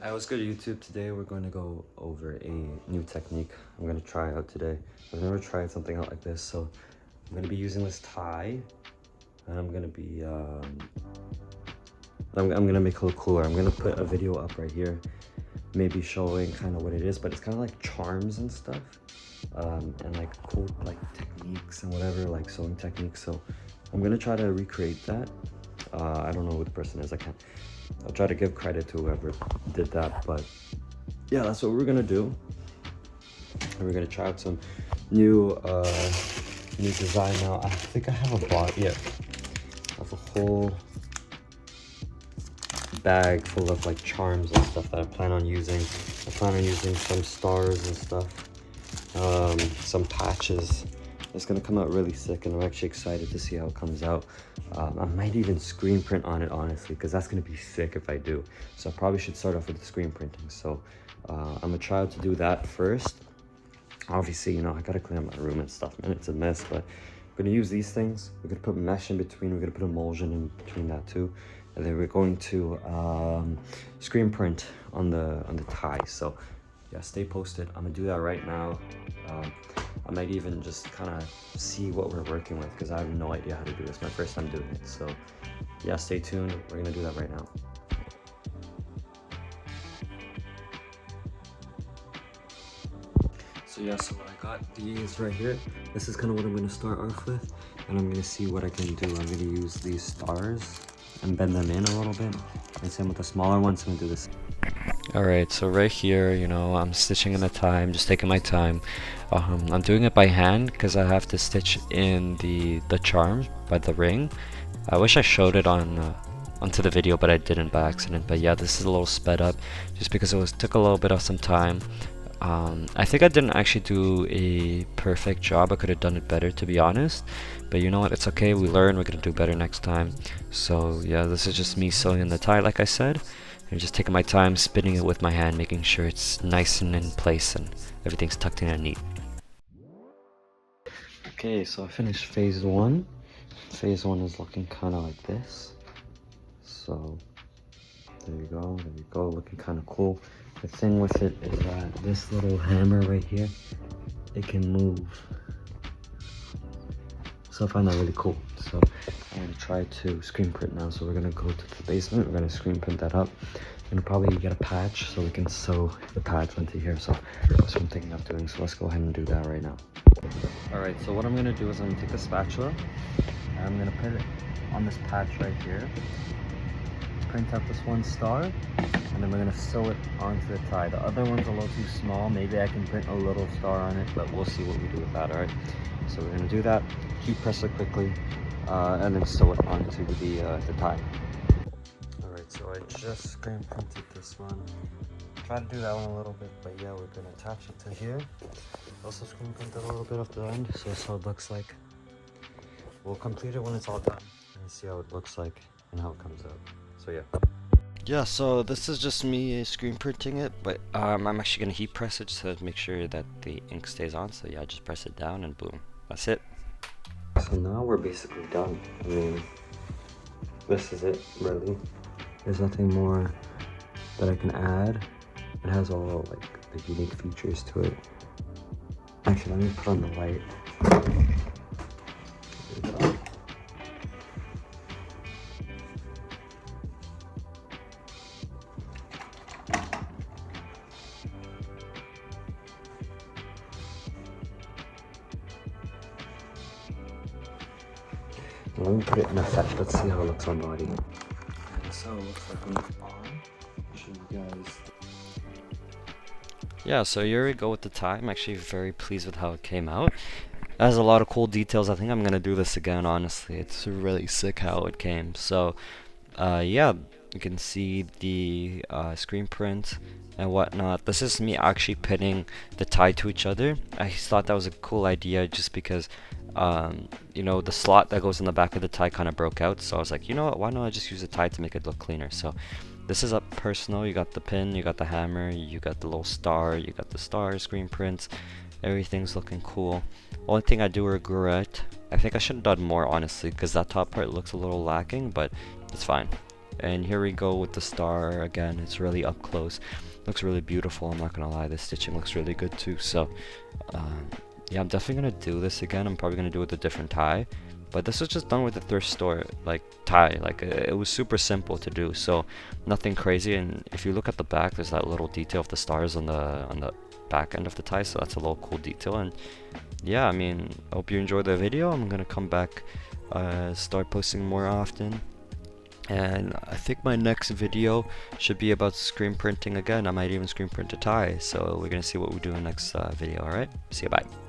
Hi, what's good YouTube? Today we're going to go over a new technique I'm going to try out today. I've never tried something out like this, so I'm going to be using this tie, and I'm going to be I'm going to make it look cooler. I'm going to put a video up right here, maybe showing kind of what it is, but it's kind of like charms and stuff, and like cool like techniques and whatever, like sewing techniques. So I'm going to try to recreate that. I don't know who the person is. I'll try to give credit to whoever did that, but yeah, that's what we're gonna do. And we're gonna try out some new design now. I think I have a bot. Yeah, I have a whole bag full of like charms and stuff that I plan on using. I plan on using some stars and stuff, some patches. It's gonna come out really sick, and I'm actually excited to see how it comes out. I might even screen print on it, honestly, because that's gonna be sick if I do. So I probably should start off with the screen printing. So I'm gonna try out to do that first. Obviously, you know, I gotta clean up my room and stuff, man. It's a mess, but I'm gonna use these things. We're gonna put mesh in between. We're gonna put emulsion in between that too, and then we're going to screen print on the tie. So yeah, stay posted. I'm gonna do that right now. I might even just kind of see what we're working with, because I have no idea how to do this. My first time doing it. So yeah, stay tuned. We're gonna do that right now. So yeah, so I got these right here. This is kind of what I'm gonna start off with, and I'm gonna see what I can do. I'm gonna use these stars and bend them in a little bit. And same with the smaller ones, I'm gonna do this. Alright, so right here, you know, I'm stitching in the tie. I'm just taking my time. I'm doing it by hand because I have to stitch in the charms by the ring. I wish I showed it onto the video, but I didn't by accident. But yeah, this is a little sped up just because took a little bit of some time. I think I didn't actually do a perfect job. I could have done it better, to be honest, but you know what, it's okay. We learn. We're gonna do better next time. So yeah, this is just me sewing in the tie, like I said. I'm just taking my time, spinning it with my hand, making sure it's nice and in place and everything's tucked in and neat. Okay, so I finished phase one. Phase one is looking kind of like this. So there you go, looking kind of cool. The thing with it is that this little hammer right here, it can move. So I find that really cool. So I'm gonna try to screen print now. So we're gonna go to the basement, we're gonna screen print that up. I'm gonna probably get a patch so we can sew the patch onto here. So that's what I'm thinking of doing. So let's go ahead and do that right now. Alright, so what I'm gonna do is I'm gonna take a spatula and I'm gonna put it on this patch right here. Print out this one star, and then we're gonna sew it onto the tie. The other one's a little too small. Maybe I can print a little star on it, but we'll see what we do with that. Alright, so we're gonna do that, heat press it quickly, and then sew it onto the tie. Alright, so I just screen printed this one. Try to do that one a little bit, but yeah, we're gonna attach it to here. Also screen printed a little bit off the end, so that's how it looks like. We'll complete it when it's all done and see how it looks like and how it comes out. So yeah, so this is just me screen printing it, but I'm actually gonna heat press it to make sure that the ink stays on. So yeah, just press it down and boom, that's it. So now we're basically done. I mean, this is it, really. There's nothing more that I can add. It has all like the unique features to it. Actually, let me put on the light. There we go. Let me put it in effect. Let's see how it looks on body. That's how it looks like when it's on. Show you guys. Yeah, so here we go with the tie. I'm actually very pleased with how it came out. It has a lot of cool details. I think I'm gonna do this again, honestly. It's really sick how it came. So yeah, you can see the screen print and whatnot. This is me actually pinning the tie to each other. I thought that was a cool idea just because you know, the slot that goes in the back of the tie kind of broke out, so I was like, you know what, why don't I just use a tie to make it look cleaner. So this is up personal. You got the pin, you got the hammer, you got the little star, you got the star screen prints. Everything's looking cool. Only thing I do regret, I think I should have done more, honestly, because that top part looks a little lacking, but it's fine. And here we go with the star again. It's really up close. Looks really beautiful. I'm not gonna lie, the stitching looks really good too. So yeah, I'm definitely gonna do this again. I'm probably gonna do it with a different tie, but this was just done with the thrift store like tie. Like it was super simple to do, so nothing crazy. And if you look at the back, there's that little detail of the stars on the back end of the tie, so that's a little cool detail. And yeah, I mean, I hope you enjoyed the video. I'm gonna come back, start posting more often. And I think my next video should be about screen printing again. I might even screen print a tie, so we're gonna see what we do in the next video. Alright, see you, bye.